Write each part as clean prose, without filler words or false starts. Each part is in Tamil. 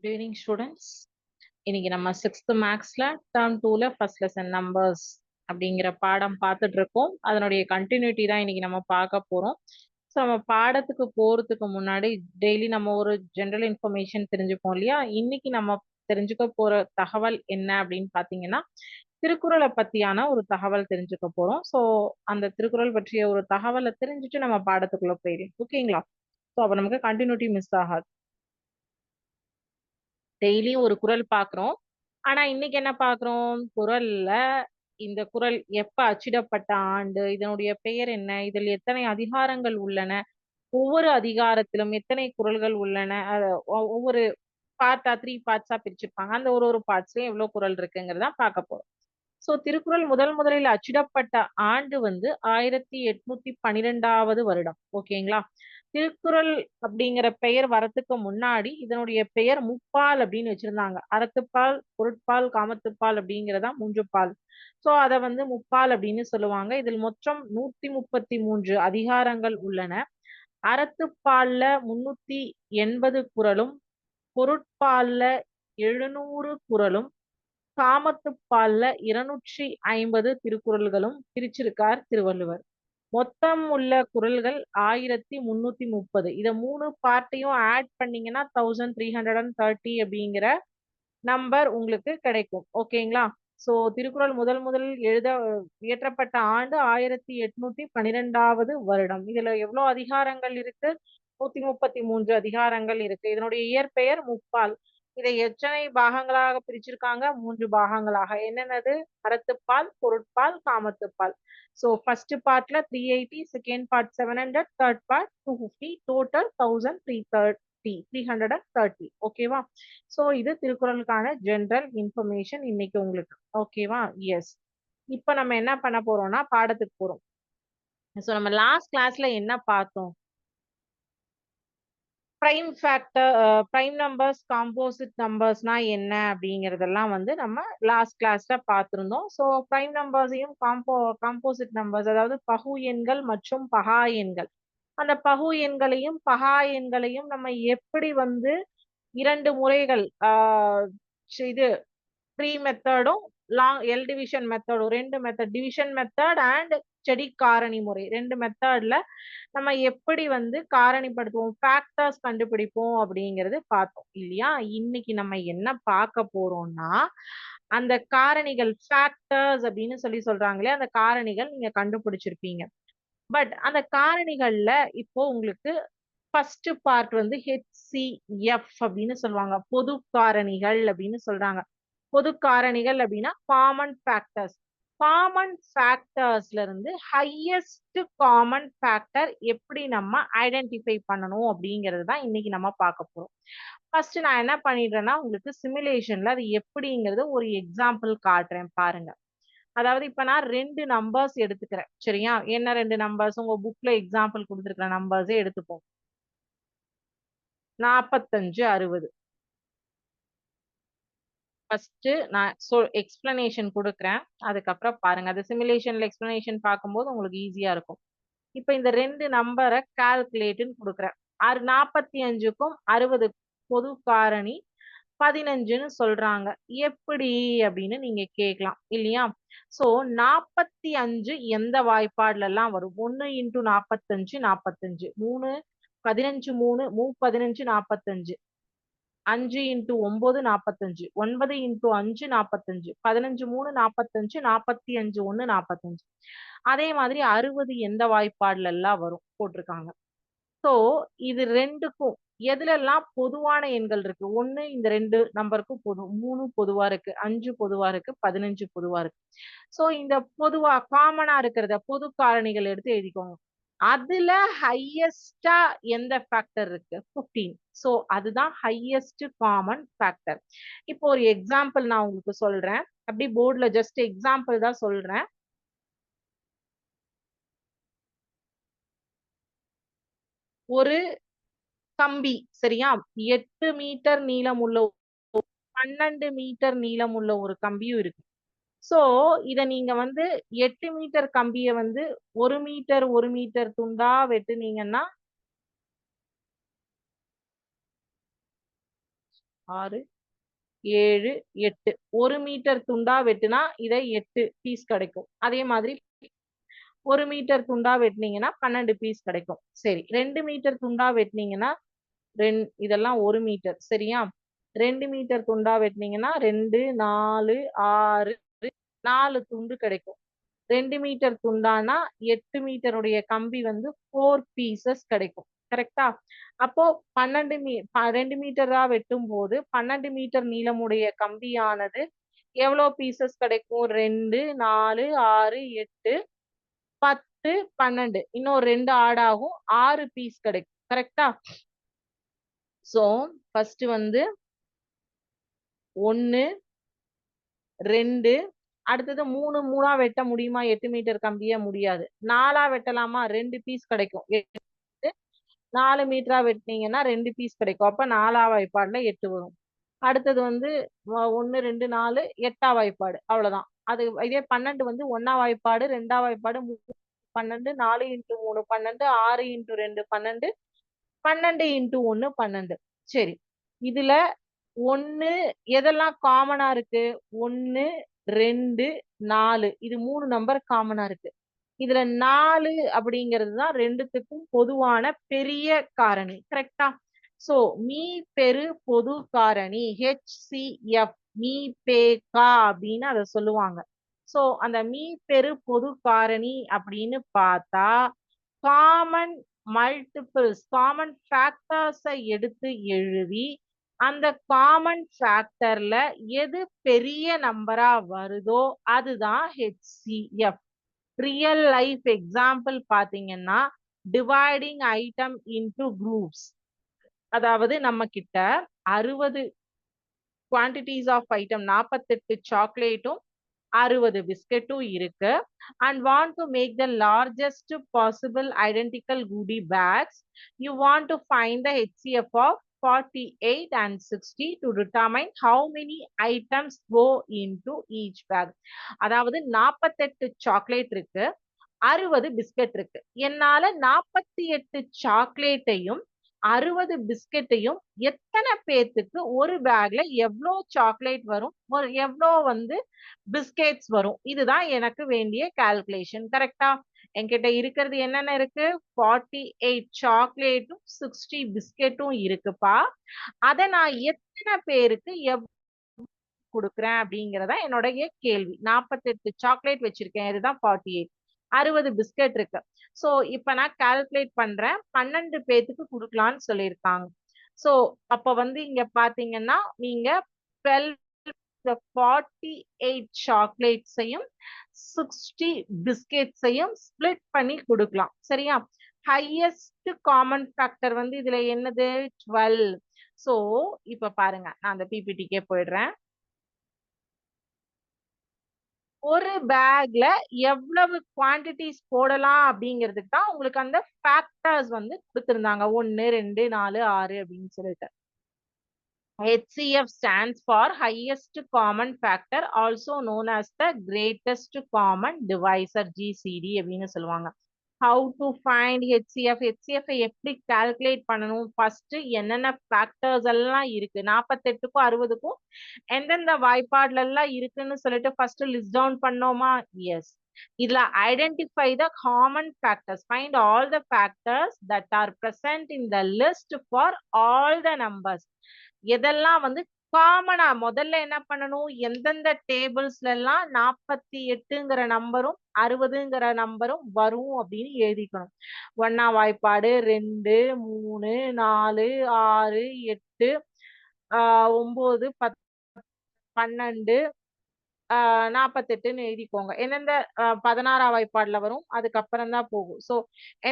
Good evening, students. இன்னைக்கு நம்ம 6th மேக்ஸ்ல டர்ம் 2ல ஃபர்ஸ்ட் லெசன் நம்பர்ஸ் அப்படிங்கிற பாடம் பார்த்துட்டு இருக்கோம். அதனுடைய கண்டினியூட்டி தான் இன்னைக்கு நம்ம பார்க்க போறோம். ஸோ நம்ம பாடத்துக்கு போறதுக்கு முன்னாடி டெய்லி நம்ம ஒரு ஜென்ரல் இன்ஃபர்மேஷன் தெரிஞ்சுப்போம் இல்லையா? இன்னைக்கு நம்ம தெரிஞ்சுக்க போற தகவல் என்ன அப்படின்னு பார்த்தீங்கன்னா, திருக்குறளை பத்தியான ஒரு தகவல் தெரிஞ்சுக்க போறோம். ஸோ அந்த திருக்குறள் பற்றிய ஒரு தகவலை தெரிஞ்சுட்டு நம்ம பாடத்துக்குள்ள போயிடலாம். ஓகேங்களா? ஸோ அப்போ நமக்கு கண்டினியூட்டி மிஸ் ஆகாது. டெய்லியும் ஒரு குறள் பாக்குறோம். ஆனா இன்னைக்கு என்ன பாக்குறோம்? குறள்ல இந்த குறள் எப்ப அச்சிடப்பட்ட ஆண்டு, இதனுடைய பெயர் என்ன, இதில் எத்தனை அதிகாரங்கள் உள்ளன, ஒவ்வொரு அதிகாரத்திலும் எத்தனை குறள்கள் உள்ளன, ஒவ்வொரு பார்ட்டா 3 பார்ட்ஸா பிரிச்சிருப்பாங்க. அந்த ஒரு ஒரு பார்ட்ஸ்லயும் எவ்வளவு குறள் இருக்குங்கிறத பார்க்க போறோம். சோ திருக்குறள் முதலில் அச்சிடப்பட்ட ஆண்டு வந்து 1812வது வருடம். ஓகேங்களா? திருக்குறள் அப்படிங்கிற பெயர் வரத்துக்கு முன்னாடி இதனுடைய பெயர் முப்பால் அப்படின்னு வச்சிருந்தாங்க. அறத்துப்பால், பொருட்பால், காமத்துப்பால் அப்படிங்கிறதா 3 பால். சோ அத வந்து முப்பால் அப்படின்னு சொல்லுவாங்க. இதில் மொத்தம் 133 அதிகாரங்கள் உள்ளன. அறத்துப்பால்ல 380 குறளும், பொருட்பால்ல 700 குறளும், காமத்துப்பால்ல 250 திருக்குறள்களும் பிரிச்சிருக்கார் திருவள்ளுவர். மொத்தம் உள்ள குறள்கள் 1330. இத 3 பார்ட்டையும் ஆட் பண்ணீங்கன்னா 1330 அப்படிங்கிற நம்பர் உங்களுக்கு கிடைக்கும். ஓகேங்களா? சோ திருக்குறள் முதல் இயற்றப்பட்ட ஆண்டு 1812வது வருடம். இதுல எவ்வளவு அதிகாரங்கள் இருக்கு? 133 அதிகாரங்கள் இருக்கு. இதனுடைய இயற்பெயர் முப்பால். இதை எத்தனை பாகங்களாக பிரிச்சிருக்காங்க? 3 பாகங்களாக. என்னென்னது? அறத்துப்பால், பொருட்பால், காமத்துப்பால். சோ ஃபர்ஸ்ட் பார்ட்ல 380, second part 700, third part 250, total 1330. ஓகேவா? சோ இது திருக்குறளுக்கான ஜெனரல் இன்ஃபர்மேஷன் இன்னைக்கு உங்களுக்கு. ஓகேவா? எஸ். இப்ப நம்ம என்ன பண்ண போறோம்னா பாடத்துக்கு போறோம். சோ நம்ம லாஸ்ட் கிளாஸ்ல என்ன பார்த்தோம்? Prime factor, prime numbers, composite நம்பர்ஸ்னா என்ன அப்படிங்கறதெல்லாம் வந்து நம்ம லாஸ்ட் கிளாஸ்ல பார்த்திருந்தோம். ஸோ பிரைம் நம்பர்ஸையும் காம்போசிட் நம்பர்ஸ், அதாவது பகு எண்கள் மற்றும் பகா எண்கள், அந்த பகு எண்களையும் பகா எண்களையும் நம்ம எப்படி வந்து 2 முறைகள், இது ப்ரீ மெத்தடும் லாங் எல் டிவிஷன் மெத்தடும், 2 மெத்தட், டிவிஷன் மெத்தட் அண்ட் செடி காரணி முறை, 2 மெத்தட்ல நம்ம எப்படி வந்து காரணிப்படுத்துவோம், ஃபேக்டர்ஸ் கண்டுபிடிப்போம் அப்படிங்கறது பார்த்தோம் இல்லையா? இன்னைக்கு நம்ம என்ன பார்க்க போறோம்னா, அந்த காரணிகள், ஃபேக்டர்ஸ் அப்படின்னு சொல்றாங்களே, அந்த காரணிகள் நீங்க கண்டுபிடிச்சிருப்பீங்க. பட் அந்த காரணிகள்ல இப்போ உங்களுக்கு ஃபர்ஸ்ட் பார்ட் வந்து HCF அப்படின்னு சொல்லுவாங்க. பொது காரணிகள் அப்படின்னு சொல்றாங்க. பொது காரணிகள் அப்படின்னா காமன் ஃபேக்டர்ஸ். காமன் ஃபேக்டர்ஸ்ல இருந்து ஹையஸ்ட் காமன் ஃபேக்டர் எப்படி நம்ம ஐடென்டிஃபை பண்ணணும் அப்படிங்கிறது தான் இன்னைக்கு நம்ம பார்க்க போறோம். ஃபர்ஸ்ட் நான் என்ன பண்ணிடுறேன்னா, உங்களுக்கு சிமுலேஷன்ல அது எப்படிங்கிறது ஒரு எக்ஸாம்பிள் காட்டுறேன் பாருங்க. அதாவது இப்ப நான் 2 நம்பர்ஸ் எடுத்துக்கிறேன். சரியா? என்ன 2 நம்பர்ஸ்? உங்க புக்ல எக்ஸாம்பிள் கொடுத்துருக்கிற நம்பர்ஸே எடுத்துப்போம். 45, 60. ஃபர்ஸ்ட் நான் எக்ஸ்பிளனேஷன் கொடுக்குறேன். அதுக்கப்புறம் பாருங்க. அது சிமுலேஷன்ல எக்ஸ்பிளனேஷன் பார்க்கும்போது உங்களுக்கு ஈஸியா இருக்கும். இப்ப இந்த 2 நம்பரை கால்குலேட்னு கொடுக்குறேன். 45க்கும் 60 பொது காரணி 15ன்னு சொல்றாங்க. எப்படி அப்படின்னு நீங்க கேட்கலாம் இல்லையா? சோ 45 எந்த வாய்ப்பாடுல எல்லாம் வரும்? 1 இன்டூ 45 45, 3 15 3 15 45, 5 இன்டூ 9 45, 9 இன்டூ 5 45, 15 3 45, 45 1 45. அதே மாதிரி 60 எந்த வாய்ப்பாடுல எல்லாம் வரும் போட்டிருக்காங்க. சோ இது ரெண்டுக்கும் எதுல எல்லாம் பொதுவான எண்கள் இருக்கு? 1 இந்த 2 நம்பருக்கும் பொது, 3 பொதுவா இருக்கு, 5 பொதுவா இருக்கு, 15 பொதுவா இருக்கு. சோ இந்த பொதுவா காமனா இருக்கிறத பொது காரணிகள் எடுத்து எழுதிக்கோங்க. அதுல ஹையஸ்டா எந்த ஃபேக்டர் இருக்கு? 15. சோ அதுதான் ஹையஸ்ட் காமன் ஃபேக்டர். இப்போ ஒரு எக்ஸாம்பிள் நான் உங்களுக்கு சொல்றேன். அப்படி போர்டுல ஜஸ்ட் எக்ஸாம்பிள் தான் சொல்றேன். ஒரு கம்பி, சரியா? 8 மீட்டர் நீளம் உள்ள, 12 மீட்டர் நீளம் உள்ள ஒரு கம்பியும் இருக்கு. சோ இத நீங்க வந்து 8 மீட்டர் கம்பிய வந்து 1 மீட்டர் 1 மீட்டர் துண்டா வெட்டுனீங்கன்னா 6 7 8 1 மீட்டர் துண்டா வெட்டுனா இதை 8 பீஸ் கிடைக்கும். அதே மாதிரி 1 மீட்டர் துண்டா வெட்டினீங்கன்னா 12 பீஸ் கிடைக்கும். சரி, 2 மீட்டர் துண்டா வெட்டினீங்கன்னா இதெல்லாம் 1 மீட்டர். சரியா? 2 மீட்டர் துண்டா வெட்டினீங்கன்னா 2 4 6 4 துண்டு கிடைக்கும். 2 மீட்டர் துண்டானா 8 மீட்டருடைய கம்பி வந்து 4 பீசஸ் கிடைக்கும். கரெக்டா? அப்போ 2 மீட்டரா வெட்டும் போது 12 மீட்டர் நீளமுடைய கம்பியானது எவ்வளவு பீசஸ் கிடைக்கும்? 2 4 6 8 10 12 இன்னும் 2 ஆட் ஆகும், 6 பீஸ் கிடைக்கும். கரெக்டா? சோ ஃபர்ஸ்ட் வந்து 1 2 அடுத்தது 3 3ஆ வெட்ட முடியுமா? 8 மீட்டர் கம்பியே முடியாது. 4ஆ வெட்டலாமா? 2 பீஸ் கிடைக்கும். 4 மீட்டரா வெட்டினீங்கன்னா 2 பீஸ் கிடைக்கும். அப்ப 4ஆ வாய்ப்பாடுல 8 வரும். அடுத்தது வந்து 1 2 4 8ஆ வாய்ப்பாடு. அவ்வளவுதான். அது இதே 12 வந்து 1ஆ வாய்ப்பாடு, 2ஆ வாய்ப்பாடு, 12 4 × 3 12 6 × 2 12 12 × 1 12. சரி, இதுல 1 எதெல்லாம் காமனா இருக்கு? 1 2 4 இது 3 நம்பர் காமனா இருக்கு. இதுல 4 அப்படிங்கிறது தான் ரெண்டுத்துக்கும் பொதுவான பெரிய காரணி. கரெக்டா? சோ மீ பெரு பொது காரணி HCF மீ பே கா அப்படின்னு அதை சொல்லுவாங்க. சோ அந்த மீ பெரு பொது காரணி அப்படின்னு பார்த்தா காமன் மல்டிபிள்ஸ் காமன் ஃபேக்டர்ஸை எடுத்து எழுதி அந்த காமன் ஃபேக்டர்ல எது பெரிய நம்பரா வருதோ அதுதான் HCF. ரியல் லைஃப் எக்ஸாம்பிள் பாத்தீங்கன்னா டிவைடிங் ஐட்டம் இன்டு குரூப்ஸ். அதாவது நம்ம கிட்ட 60 குவான்டிட்டிஸ் ஆஃப் ஐட்டம் 48 சாக்லேட்டும் 60 பிஸ்கெட்டும் இருக்கு and want to make the largest possible identical goodie bags. You want to find the HCF of 48 and 60 to determine how many items go into each bag. அதாவது 48 சாக்லேட் இருக்கு, 60 பிஸ்கெட் இருக்கு. என்னால 48 சாக்லேட்டையும் 60 பிஸ்கெட்டையும் எத்தனை பேத்துக்கு ஒரு பேக்ல எவ்வளோ சாக்லேட் வரும், எவ்வளோ வந்து பிஸ்கெட்ஸ் வரும், இதுதான் எனக்கு வேண்டிய கால்குலேஷன். கரெக்டா? என்கிட்ட இருக்கிறது என்னென்ன இருக்கு? 48 சாக்லேட்டும் 60 பிஸ்கெட்டும் இருக்குப்பா. அதை நான் எத்தனை பேருக்கு கொடுக்குறேன் அப்படிங்கறத என்னுடைய கேள்வி. 48 சாக்லேட் வச்சிருக்கேன், இதுதான் 48. 60 பிஸ்கெட் இருக்கு. சோ இப்ப நான் கால்குலேட் பண்றேன், 12 பேத்துக்கு கொடுக்கலாம்னு சொல்லியிருக்காங்க. சோ அப்ப வந்து இங்க பாத்தீங்கன்னா நீங்க 48 சாக்லேட்ஸையும் 60 பிஸ்கெட்ஸையும் ஸ்பிளிட் பண்ணி கொடுக்கலாம். சரியா? ஹையஸ்ட் காமன் ஃபேக்டர் வந்து இதுல என்னது? 12. சோ இப்ப பாருங்க, நான் அந்த பிபிடிக்கே போயிடுறேன். ஒரு பேக்ல எவ்வளவு குவான்டிட்டிஸ் போடலாம் அப்படிங்கிறதுக்கு தான் உங்களுக்கு அந்த ஃபேக்டர்ஸ் வந்து கொடுத்திருந்தாங்க. 1 2 4 6 அப்படின்னு சொல்லிட்டு. HCF stands for highest common factor, also known as the greatest common divisor, GCD அப்படின்னு சொல்லுவாங்க. How to find HCF? HCF எப்படி கால்குலேட் பண்ணணும்? ஃபர்ஸ்ட் என்னென்ன ஃபேக்டர்ஸ் எல்லாம் இருக்கு, 48க்கும் 60க்கும் எந்தெந்த வாய்ப்பாடுல எல்லாம் இருக்குன்னு சொல்லிட்டு ஃபர்ஸ்ட் லிஸ்ட் டவுன் பண்ணோமா? எஸ். இதுல identify the common factors. Find all the factors that R present in the list for all the numbers. எதெல்லாம் வந்து காமனா முதல்ல என்ன பண்ணணும்? எந்தெந்த டேபிள்ஸ்ல எல்லாம் 48ங்கிற நம்பரும் 60ங்கிற நம்பரும் வரும் அப்படின்னு எழுதிக்கணும். 1ஆ வாய்ப்பாடு 2 3 4 6 8 9 10 12 48ன்னு எழுதிக்கோங்க. எந்தெந்த 16ஆ வாய்ப்பாடுல வரும், அதுக்கப்புறம் தான் போகும். சோ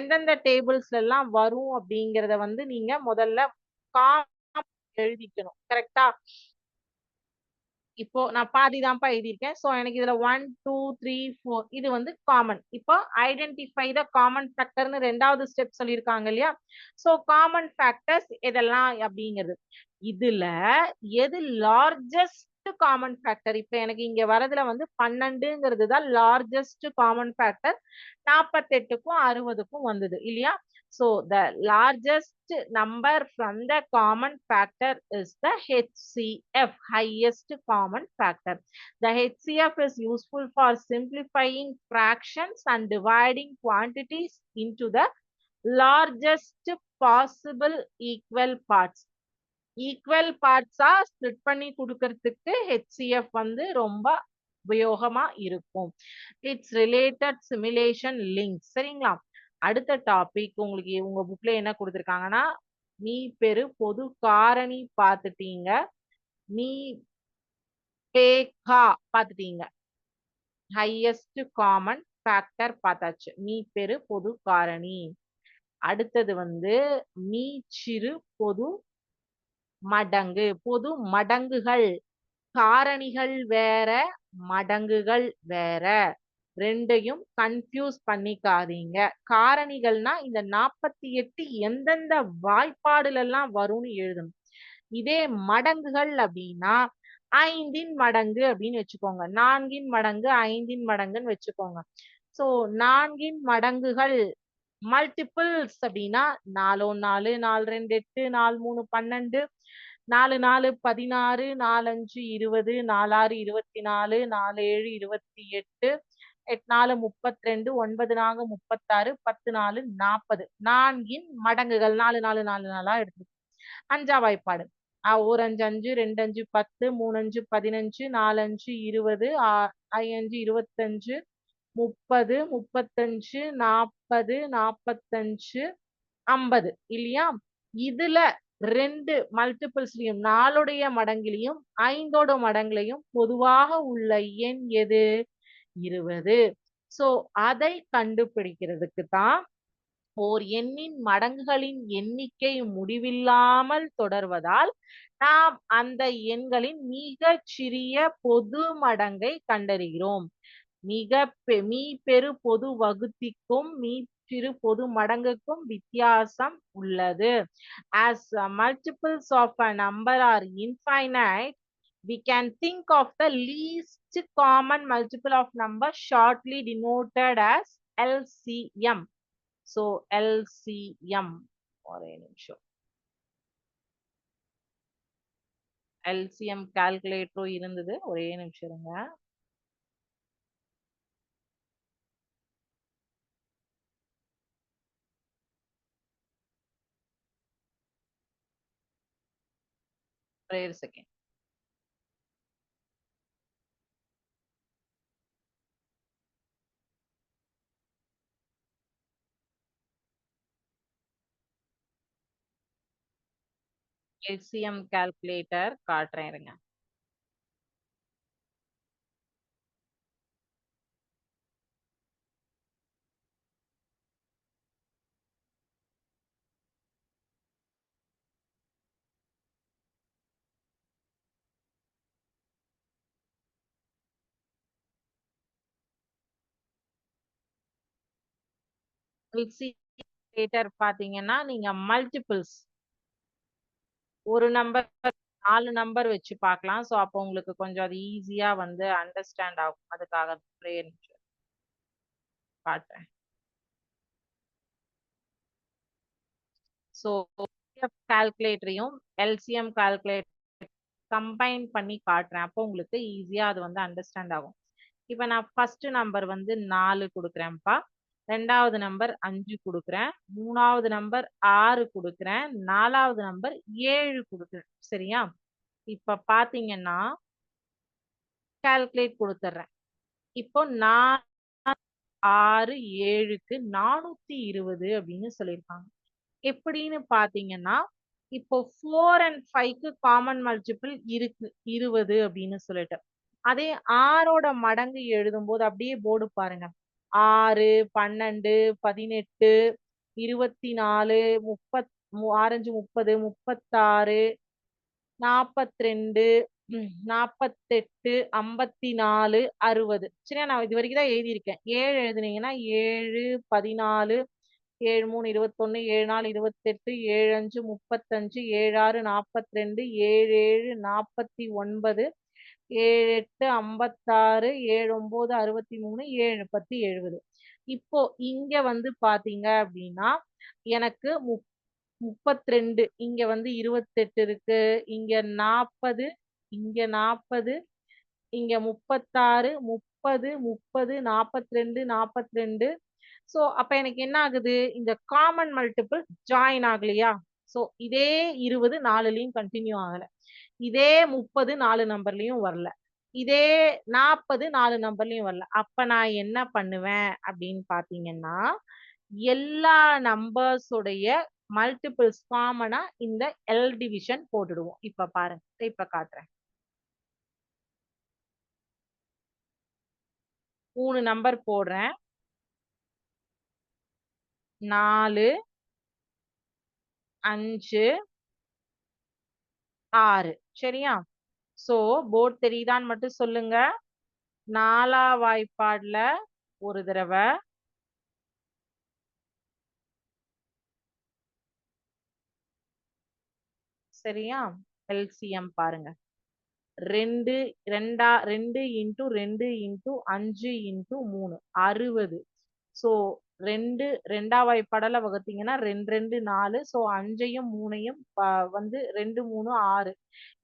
எந்தெந்த டேபிள்ஸ்ல எல்லாம் வரும் அப்படிங்கறத வந்து நீங்க முதல்ல எழுதிக்கணும். கரெக்டா? இப்போ நான் பாதி தான்ப்பா எழுதியிருக்கேன். சோ எனக்கு இதுல 1 2 3 4 இது வந்து காமன். இப்போ ஐடென்டிஃபை த காமன் ஃபேக்டர்னு 2வது ஸ்டெப் சொல்லியிருக்காங்க இல்லையா? சோ காமன் ஃபேக்டர்ஸ் எதெல்லாம் அப்படிங்கிறது. இதுல எது லார்ஜஸ்ட் காமன் ஃபேக்டர்? இப்ப எனக்கு இங்க வரதுல வந்து 12ங்கிறது தான் லார்ஜஸ்ட் காமன் ஃபேக்டர். 48க்கும் 60க்கும் வந்தது இல்லையா? So the largest number from the common factor is the HCF, highest common factor. The HCF is useful for simplifying fractions and dividing quantities into the largest possible equal parts. Equal பார்ட்ஸா ஸ்ப்ளிட் பண்ணி கொடுக்கறதுக்கு HCF வந்து ரொம்ப உபயோகமா இருக்கும். It's related simulation link. சரிங்களா? அடுத்த டாபிக் உங்களுக்கு உங்க புக்ல என்ன கொடுத்திருக்காங்கன்னா, மீ பெரு பொது காரணி பார்த்துட்டீங்க, மீ பே கா பார்த்துட்டீங்க, ஹையஸ்ட் காமன் ஃபேக்டர் பார்த்தாச்சு, மீ பெரு பொது காரணி. அடுத்தது வந்து மீ சிறு பொது மடங்கு. பொது மடங்குகள், காரணிகள் வேற, மடங்குகள் வேற, ரெண்டையும் கன்ஃபியூஸ் பண்ணிக்காதீங்க. காரணிகள்னா இந்த 48 எந்தெந்த வாய்ப்பாடுல எல்லாம் வரும்னு எழுதணும். இதே மடங்குகள் அப்படின்னா 5 மடங்கு அப்படின்னு வச்சுக்கோங்க, 4 மடங்கு, 5 மடங்குன்னு வச்சுக்கோங்க. சோ 4 மடங்குகள் மல்டிபிள்ஸ் அப்படின்னா 4 4 4 2 8 4 3 12 4 4 16 4 5 20 4 6 24 4 7 28 8 4 32 9 4 36 10 4 40 நான்கின் மடங்குகள் 4 4 4 4 எடுத்து. அஞ்சா வாய்ப்பாடு ஒரு 5 5 2 5 10 3 5 15 4 5 20 5 25 30 35 40 45 50 இல்லையா? இதுல 2 மல்டிபிள்ஸ்லயும் 4 மடங்கிலையும் 5 மடங்குலையும் பொதுவாக உள்ள எண் எது? 20. சோ அதை கண்டுபிடிக்கிறதுக்கு தான் ஓர் எண்ணின் மடங்குகளின் எண்ணிக்கை முடிவில்லாமல் தொடர்வதால் நாம் அந்த எண்களின் மிகச் சிறிய பொது மடங்கை கண்டறிகிறோம். மீ பெரு பொது வகுத்திக்கும் மீ சிறு பொது மடங்குக்கும் வித்தியாசம் உள்ளது. As multiples of a number are infinite, we can think of the least common multiple of number shortly denoted as LCM. So LCM. ஒரே நிமிஷம். LCM கால்குலேட்டரும் இருந்தது, ஒரே நிமிஷம் இருங்க. ஒரே ஒரு செகண்ட். LCM கால்குலேட்டர் காட்டுறேன் இருங்க. கால்குலேட்டர் பாத்தீங்கன்னா நீங்க மல்டிபிள்ஸ் ஒரு நம்பர் 4 நம்பர் வச்சு பார்க்கலாம். சோ அப்போ உங்களுக்கு கொஞ்சம் அது ஈஸியா வந்து அண்டர்ஸ்டாண்ட் ஆகும். அதுக்காக காட்டுறேன். சோ கால்குலேட்டரையும் LCM கால்குலேட்டர் கம்பைன் பண்ணி காட்டுறேன். அப்போ உங்களுக்கு ஈஸியா அது வந்து அண்டர்ஸ்டாண்ட் ஆகும். இப்ப நான் ஃபர்ஸ்ட் நம்பர் வந்து 4 கொடுக்குறேன்ப்பா, ரெண்டாவது நம்பர் 5 கொடுக்குறேன், மூணாவது நம்பர் 6 கொடுக்குறேன், நாலாவது நம்பர் 7 கொடுக்குறேன். சரியா? இப்ப பாத்தீங்கன்னா கால்குலேட் கொடுத்துட்றேன். இப்போ 4 6 7க்கு 420 அப்படின்னு சொல்லியிருக்காங்க. எப்படின்னு பாத்தீங்கன்னா இப்போ 4 and 5க்கு காமன் மல்டிபிள் இருக்கு 20 அப்படின்னு சொல்லிட்டு, அதே 6ஓட மடங்கு எழுதும்போது அப்படியே போர்டு பாருங்க, 6 12 18 24 30 6 30 36 42 48 54 60. சரியா? நான் இது வரைக்கும் தான் எழுதியிருக்கேன். 7 எழுதுனீங்கன்னா 7 14 7 3 21 7 4 28 7 5 35 7 6 42 7 7 49 7 8 56 7 9 63 7 10 70. இப்போ இங்க வந்து பாத்தீங்க அப்படின்னா எனக்கு 32, இங்க வந்து 28 இருக்கு, இங்க 40, இங்க 40, இங்க 36, 30, 30, 42, 42. சோ அப்ப எனக்கு என்ன ஆகுது, இந்த காமன் மல்டிபிள் ஜாயின் ஆகலையா? சோ இதே 20 4லயும் கண்டினியூ ஆகல, இதே 30 4 நம்பர்லயும் வரல, இதே 40 4 நம்பர்லயும் வரல. அப்ப நான் என்ன பண்ணுவேன் அப்படின்னு பாத்தீங்கன்னா, எல்லா நம்பர்ஸ் உடைய மல்டிபிள்ஸ் காமனா இந்த எல் டிவிஷன் போட்டுடுவோம். இப்ப பாருங்க, இப்ப காட்டுறேன். 3 நம்பர் போடுறேன். 4, 5, 6. சரியா? சோ போர்ட் தெரியுதான்னு மட்டும் சொல்லுங்க. 4 வாய்ப்பாடுல ஒரு தடவ, சரியா? எல்சிஎம் பாருங்க. 2 2 இன்டு 2 இன்டு 5 இன்டு 3 60. சோ 2 வாய்ப்பாடால வகுத்தீங்கன்னா 2 2 4. சோ 5ஐயும் 3ஐயும் வந்து 2 3 6.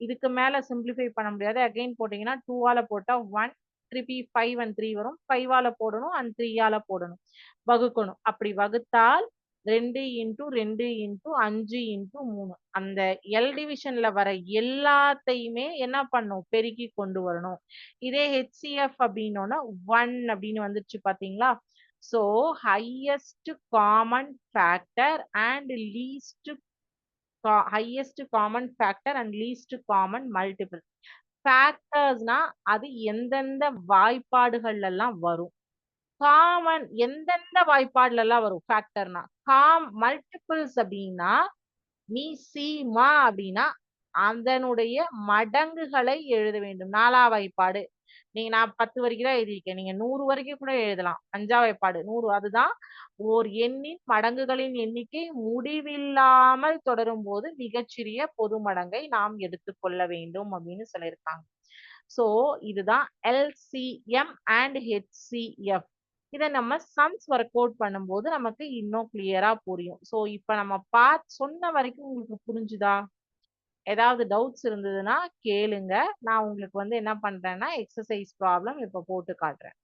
இதுக்கு மேல சிம்பிளிஃபை பண்ண முடியாது. அகைன் போட்டீங்கன்னா 2ஆல போட்டா 1, திருப்பி 5 and 3 வரும். 5ஆல போடணும் and 3ஆல போடணும், வகுக்கணும். அப்படி வகுத்தால் 2 இன்டு 2 இன்டு 5 இன்டு 3 அந்த எல் டிவிஷன்ல வர எல்லாத்தையுமே என்ன பண்ணும், பெருக்கி கொண்டு வரணும். இதே ஹெச்சிஎஃப் அப்படின்னோம்னா 1 அப்படின்னு வந்துருச்சு பாத்தீங்களா? So highest common factor and least common multiple. ஃபேக்டர்ஸ்னா அது எந்தெந்த வாய்ப்பாடுகள்ல எல்லாம் வரும், காமன் எந்தெந்த வாய்ப்பாடுல எல்லாம் வரும் ஃபேக்டர்னா. மல்டிபிள்ஸ் அப்படின்னா நீ சீமா அப்படின்னா அதனுடைய மடங்குகளை எழுத வேண்டும். 4 வாய்ப்பாடு நீங்க, நான் 10 வரைக்கும் தான் எழுதியிருக்கேன், நீங்க 100 வரைக்கும் கூட எழுதலாம். 5 வாய்ப்பாடு 100, அதுதான் ஓர் எண்ணின் மடங்குகளின் எண்ணிக்கை முடிவில்லாமல் தொடரும் போது மிகச்சிறிய பொது மடங்கை நாம் எடுத்துக்கொள்ள வேண்டும் அப்படின்னு சொல்லியிருக்காங்க. சோ இதுதான் எல்சிஎம் அண்ட் ஹெச்சிஎஃப். இதை நம்ம சம்ஸ் ஒர்க் அவுட் பண்ணும்போது நமக்கு இன்னும் கிளியரா புரியும். சோ இப்ப நம்ம சொன்ன வரைக்கும் உங்களுக்கு புரிஞ்சுதா? ஏதாவது டவுட்ஸ் இருந்ததுன்னா கேளுங்க. நான் உங்களுக்கு வந்து என்ன பண்றேன்னா எக்ஸசைஸ் ப்ராப்ளம் இப்ப போட்டு காட்டுறேன்.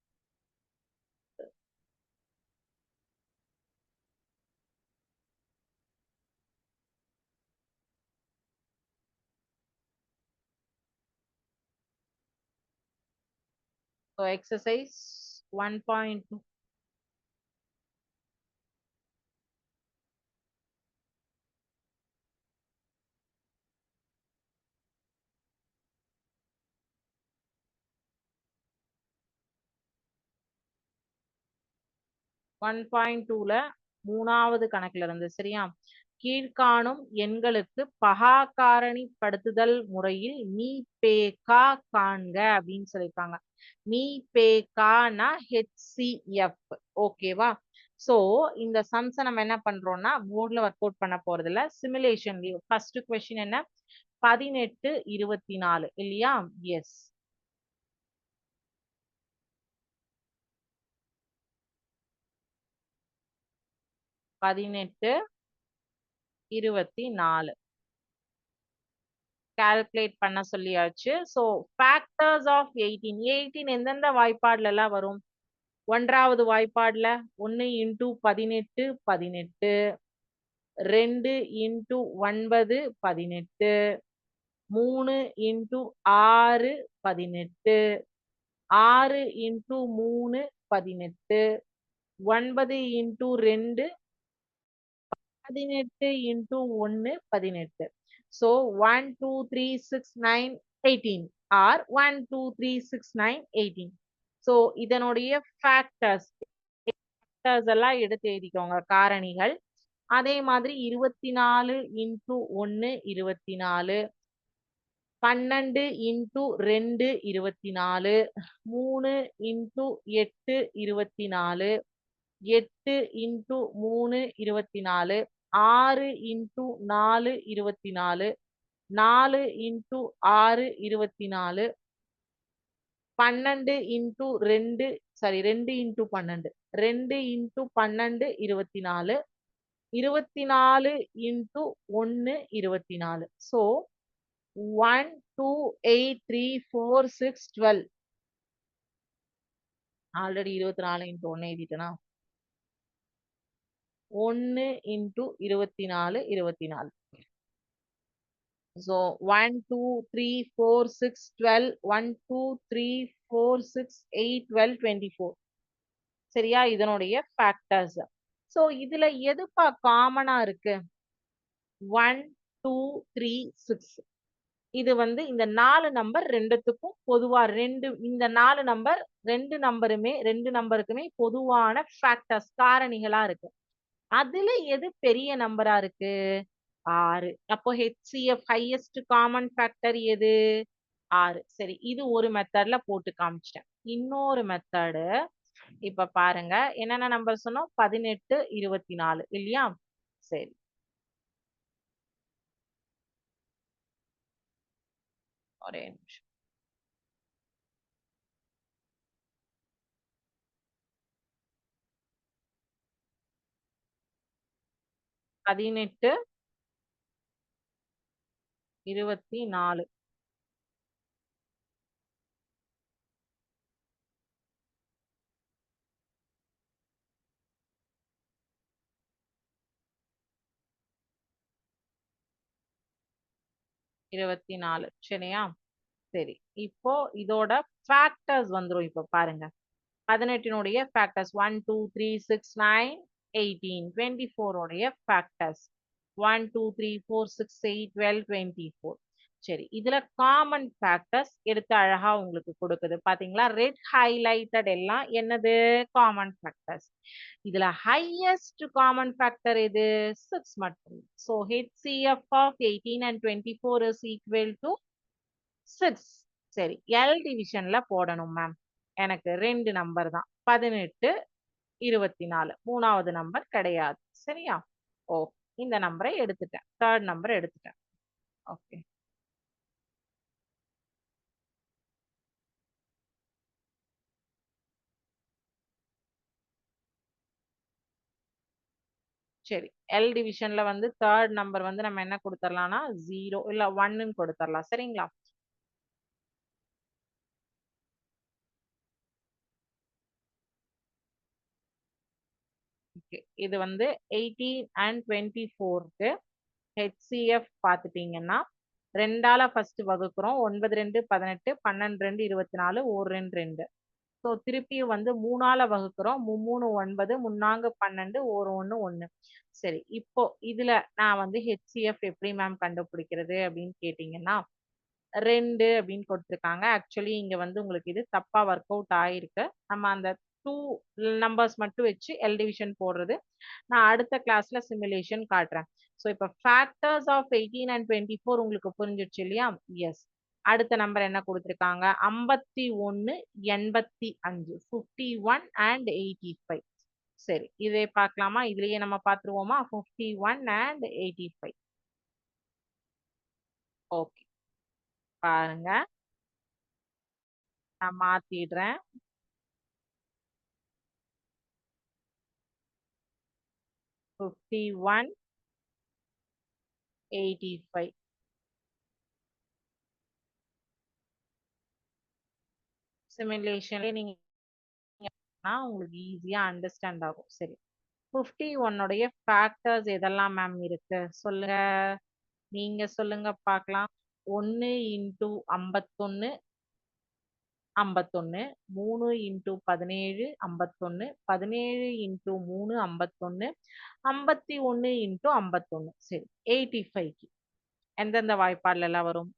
So exercise 1.2. 1.2ல 3வது கணக்குல இருந்து, சரியா? கீழ்காணும் எண்களுக்கு பகா காரணிப்படுத்துதல் முறையில் மீ பே கா காண்க அப்படின்னு சொல்லியிருக்காங்க. மீ பே கானா ஹெச்சிஎஃப். ஓகேவா? சோ இந்த சம்ஸை நம்ம என்ன பண்றோம்னா போர்ட்ல ஒர்க் அவுட் பண்ண போறது இல்ல, சிமுலேஷன். ஃபர்ஸ்ட் கொஸ்டின் என்ன, 18 24 இல்லையா? எஸ். 18 24 கால்குலேட் பண்ண சொல்லியாச்சு. சோ ஃபேக்டர்ஸ் ஆஃப் 18 எந்தெந்த வாய்ப்பாடுல எல்லாம் வரும்? 1வது வாய்ப்பாடுல 1 into 18 18, 2 into 9 18, 3 into 6 18, 6 into 3 18, 9 into 2 18 into 1 18. So 1 2 3 6 9 18 or 1 2 3 6 9 18. So இதனுடைய ஃபேக்டர்ஸ் எல்லாம் எடுத்து எழுதிக்கோங்க, காரணிகள். அதே மாதிரி 24 into 1 24, 12 into 2 24, 3 into 8 24, 8 into 3 24, 6 into 4 24, 4 into 6 24, 12 into 2 sorry 2 into 12, 2 into 12 24, 24 into 1 24. So 1 2 8 3 4 6 12. Already 24 into 1 எழுதிட்டேனா? 1 into 24 24. So 1 2 3 4 6 12, 1 2 3 4 6 8 12 24. சரியா? இதனுடைய ஃபேக்டர்ஸ். ஸோ இதுல எதுப்பா காமனா இருக்கு? 1 2 3 6. இது வந்து இந்த 4 நம்பர் ரெண்டுத்துக்கும் பொதுவா இந்த 4 நம்பர் 2 நம்பருக்குமே பொதுவான ஃபேக்டர்ஸ் காரணிகளா இருக்கு. அதுல எது பெரிய நம்பரா இருக்கு? 6. அப்போ HCF ஹையஸ்ட் காமன் ஃபேக்டர் எது? 6. சரி, இது ஒரு மெத்தட்ல போட்டு காமிச்சிட்டேன். இன்னொரு மெத்தடு இப்ப பாருங்க. என்னென்ன நம்பர் சொன்னோம்? 18 24 இல்லையா? சரி, ஒரே நிமிஷம். பதினெட்டு 24. சரியா? சரி. இப்போ இதோட ஃபேக்டர்ஸ் வந்துரும். இப்ப பாருங்க. 18னுடைய ஃபேக்டர்ஸ் 1 2 3 6 9 18. 24 உடைய ஃபேக்டர்ஸ் 1 2 3 4 6 8 12 24. சரி, இதுல காமன் ஃபேக்டர்ஸ் எடுத்து அழகா உங்களுக்கு கொடுக்குது. பாத்தீங்களா? ரெட் ஹைலைட்டட் எல்லாம் என்னது? Common factors. இதுல ஹையஸ்ட் காமன் ஃபேக்டர் எது? 6 மட்டும். So HCF of 18 and 24 is equal to 6. சரி, L டிவிஷன்ல போடணும் மேம். எனக்கு 2 நம்பர் தான். 18 24. மூணாவது நம்பர் கிடையாது. சரியா? ஓ, இந்த நம்பரை எடுத்துட்டேன். தேர்ட் நம்பர் எடுத்துட்டேன். ஓகே. சரி, எல் டிவிஷன்ல வந்து தேர்ட் நம்பர் வந்து நம்ம என்ன கொடுத்துடலாம்னா 0 இல்ல 1ன்னு கொடுத்துடலாம். சரிங்களா? ஓகே, இது வந்து 18 and 24க்கு HCF பார்த்துட்டீங்கன்னா 2ஆல ஃபர்ஸ்ட் வகுக்கிறோம். 9 2 18, 12 2 24, 1 2 2. ஸோ திருப்பியும் வந்து 3ஆல வகுக்கிறோம். 3 9, 3 12, 1 1 1. சரி, இப்போ இதுல நான் வந்து HCF எப்படி மேம் கண்டுபிடிக்கிறது அப்படின்னு கேட்டீங்கன்னா 2 அப்படின்னு கொடுத்துருக்காங்க. ஆக்சுவலி இங்க வந்து உங்களுக்கு இது தப்பா ஒர்க் அவுட் ஆயிருக்கு. நம்ம அந்த 2 நம்பர்ஸ் மட்டும் வச்சு எல் டிவிஷன் போடுறது நான் அடுத்த கிளாஸ்ல சிமுலேஷன் காட்டுறேன். ஸோ இப்போ ஃபேக்டர்ஸ் ஆஃப் 18 and 24 உங்களுக்கு புரிஞ்சிடுச்சு இல்லையா? எஸ். அடுத்த நம்பர் என்ன கொடுத்துருக்காங்க? 51 85, 51 and 85. சரி, இதை பார்க்கலாமா? இதுலயே நம்ம பார்த்துருவோமா? 51 and 85. ஓகே, பாருங்க, நான் மாத்திடுறேன். 51 85. சிமுலேஷன்ல நீங்க உங்களுக்கு ஈஸியா அண்டர்ஸ்டாண்ட் ஆகும். சரி, 51 உடைய ஃபேக்டர்ஸ் எதெல்லாம் மேம் இருக்கு சொல்லுங்க. நீங்க சொல்லுங்க பார்க்கலாம். 1 இன்டூ 51 51, 3 இன்டூ 17 51, 17 இன்டூ 3 51, 51 இன்டூ 51. சரி, 85க்கு எந்தெந்த வாய்ப்பாடுல எல்லாம் வரும்?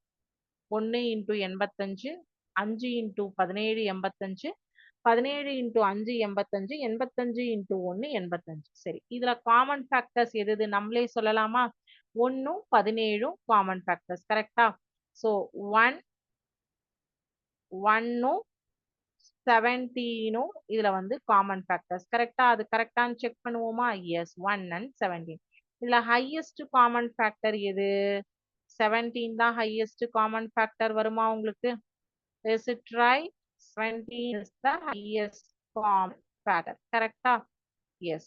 1 இன்டூ 85, 5 இன்டூ 17 85, 17 இன்டூ 5 85, 85 இன்டூ 1 85. சரி, இதுல காமன் ஃபேக்டர்ஸ் எது நம்மளே சொல்லலாமா? 1ம் 17ம் காமன் ஃபேக்டர்ஸ். கரெக்டா? ஸோ 1 1ம் 17ம் இதுல வந்து காமன் ஃபேக்டர்ஸ். கரெக்டா? அது கரெக்டான்னு செக் பண்ணுவோமா? Yes, 1 and 17. இதுல ஹையஸ்ட் காமன் ஃபேக்டர் எது? 17 தான் ஹையஸ்ட் காமன் ஃபேக்டர் வருமா உங்களுக்கு? Is it right? 17 is the highest common pattern. Correcta? Yes.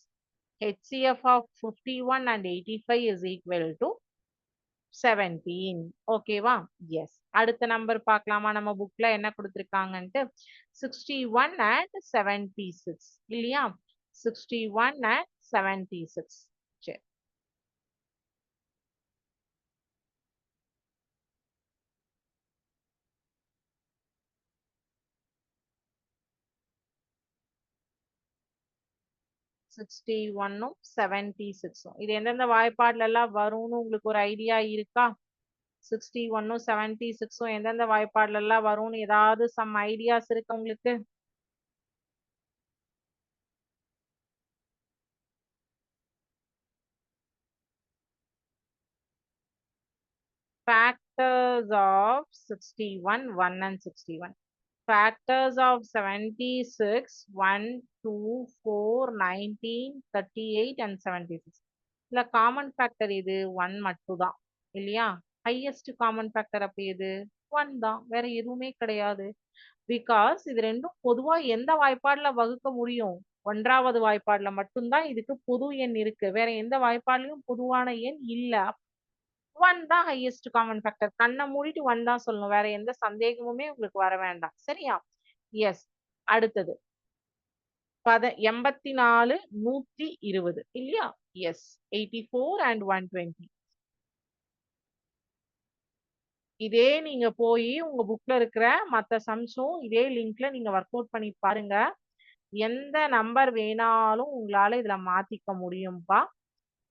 HCF of 51 and 85 is equal to 17. ஓகேவா? எஸ். அடுத்த நம்பர் பார்க்கலாமா? நம்ம புக்ல என்ன கொடுத்திருக்காங்கன்ட்டு 61 and 76 இல்லையா? 61 and 76. சரி. சிக்ஸ்டி ஒன்னும் 76. இது எந்தெந்த வாய்ப்பாடுல எல்லாம் வரும்னு உங்களுக்கு ஒரு ஐடியா இருக்கா? 61ம் 76ம் எந்தெந்த வாய்ப்பாடுல எல்லாம் வரும்னு ஏதாவது சம் ஐடியாஸ் இருக்கு உங்களுக்கு? Factors of 61, 1 and 61. Factors of 76, 1, 2, 4, 19, 38 and 76. இல்ல காமன் ஃபேக்டர் இது 1 மட்டும் தான் இல்லையா? ஹையஸ்ட் காமன் ஃபேக்டர் அப்ப எது? 1 தான், வேற எதுவுமே கிடையாது. பிகாஸ் இது ரெண்டும் பொதுவா எந்த வாய்ப்பாடுல வகுக்க முடியும்? ஒன்றாவது வாய்ப்பாடுல மட்டும்தான் இதுக்கு பொது எண் இருக்கு. வேற எந்த வாய்ப்பாடுலயும் பொதுவான எண் இல்ல. 1 தான் ஹையஸ்ட் காமன் ஃபேக்டர். கண்ணை மூடிட்டு 1 தான் சொல்லணும். வேற எந்த சந்தேகமுமே உங்களுக்கு வர வேண்டாம். சரியா? எஸ். அடுத்தது 84, 120 இல்லையா? எஸ். 84 and 120. இதே நீங்க போய் உங்க புக்ல இருக்கிற மத்த சம்ஸும் இதே லிங்க்ல நீங்க ஒர்க் அவுட் பண்ணி பாருங்க. எந்த நம்பர் வேணாலும் உங்களால இதுல மாத்திக்க முடியும்பா.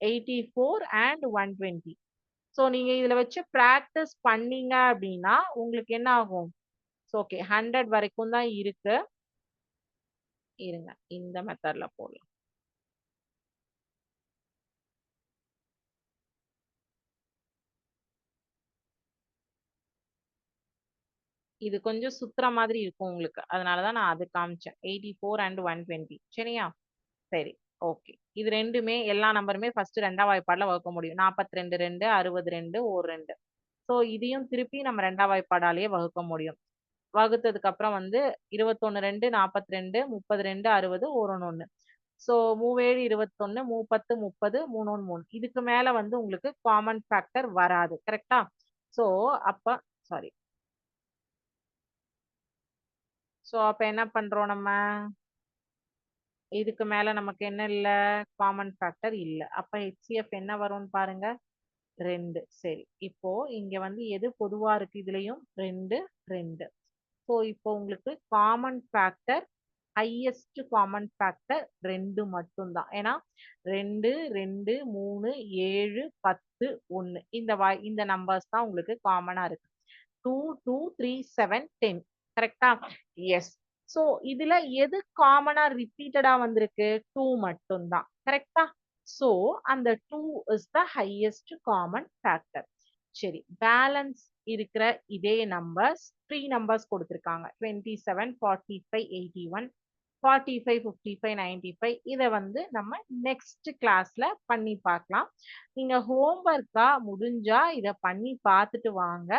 84 and 120. ஸோ நீங்க இதுல வச்சு பிராக்டிஸ் பண்ணீங்க அப்படின்னா உங்களுக்கு என்ன ஆகும்? ஓகே 100 வரைக்கும் தான் இருக்கு. இருங்க, இந்த மெத்தட்ல போடலாம். இது கொஞ்சம் சுத்துற மாதிரி இருக்கும் உங்களுக்கு. அதனாலதான் நான் அது காமிச்சேன். 84 and 120. சரியா? சரி. ஓகே. இது ரெண்டுமே எல்லா நம்பருமே ஃபர்ஸ்ட் ரெண்டாம் வாய்ப்பாடுல வகுக்க முடியும். 42 2, 62 ஒரு 2. ஸோ இதையும் திருப்பி நம்ம ரெண்டாம் வாய்ப்பாடாலேயே வகுக்க முடியும். வகுத்ததுக்கு அப்புறம் வந்து 21 2, 42, 32, 60 ஒரு 1. ஸோ 37 21, 30 30, 3 3. இதுக்கு மேல வந்து உங்களுக்கு காமன் ஃபேக்டர் வராது. கரெக்டா? ஸோ அப்ப சாரி. ஸோ அப்ப என்ன பண்றோம் நம்ம? இதுக்கு மேல நமக்கு என்ன இல்ல? காமன் ஃபேக்டர் இல்ல. அப்ப ஹெச்சிஎஃப் என்ன வரும்னு பாருங்க. 2. சரி. இப்போ இங்க வந்து எது பொதுவா இருக்கு? இதுலயும் 2 2. ஸோ இப்போ உங்களுக்கு common factor highest common factor 2 மட்டும்தான். ஏன்னா 2 2 3 7 10 1 இந்த நம்பர்ஸ் தான் உங்களுக்கு காமனா இருக்கு. 2 2 3 7 10. கரெக்டா? எஸ். ஸோ இதுல எது காமனா ரிப்பீட்டடா வந்திருக்கு? 2 மட்டும்தான். கரெக்டா? ஸோ அந்த 2 is the highest common factor. சரி, பேலன்ஸ் இருக்கிற இதே நம்பர்ஸ் 3 நம்பர்ஸ் கொடுத்திருக்காங்க. 27 45 81 45 55 95. இதை வந்து நம்ம நெக்ஸ்ட் கிளாஸ்ல பண்ணி பார்க்கலாம். நீங்க ஹோம்ஒர்க்கா முடிஞ்சா இதை பண்ணி பார்த்துட்டு வாங்க.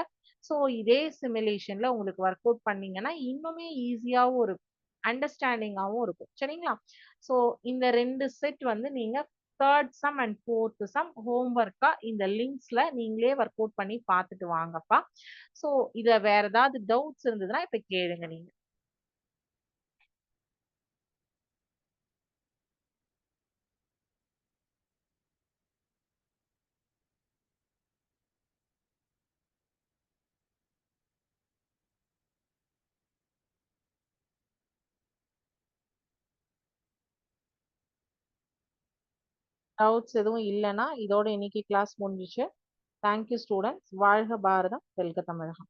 ஸோ இதே சிமுலேஷன்ல உங்களுக்கு ஒர்க் அவுட் பண்ணீங்கன்னா இன்னுமே ஈஸியாகவும் இருக்கும், அண்டர்ஸ்டாண்டிங்காகவும் இருக்கும். சரிங்களா? ஸோ இந்த 2 செட் வந்து நீங்க third sum and fourth sum ஹோம்ஒர்க்கா இந்த லிங்க்ஸ்ல நீங்களே ஒர்க் அவுட் பண்ணி பார்த்துட்டு வாங்கப்பா. ஸோ இத வேற ஏதாவது டவுட்ஸ் இருந்ததுன்னா இப்ப கேளுங்க நீங்க. டவுட்ஸ் எதுவும் இல்லைன்னா இதோட இன்னைக்கு கிளாஸ் முடிஞ்சிச்சு. Thank you students. வாழ்க பாரதம், வெல்க தமிழகம்.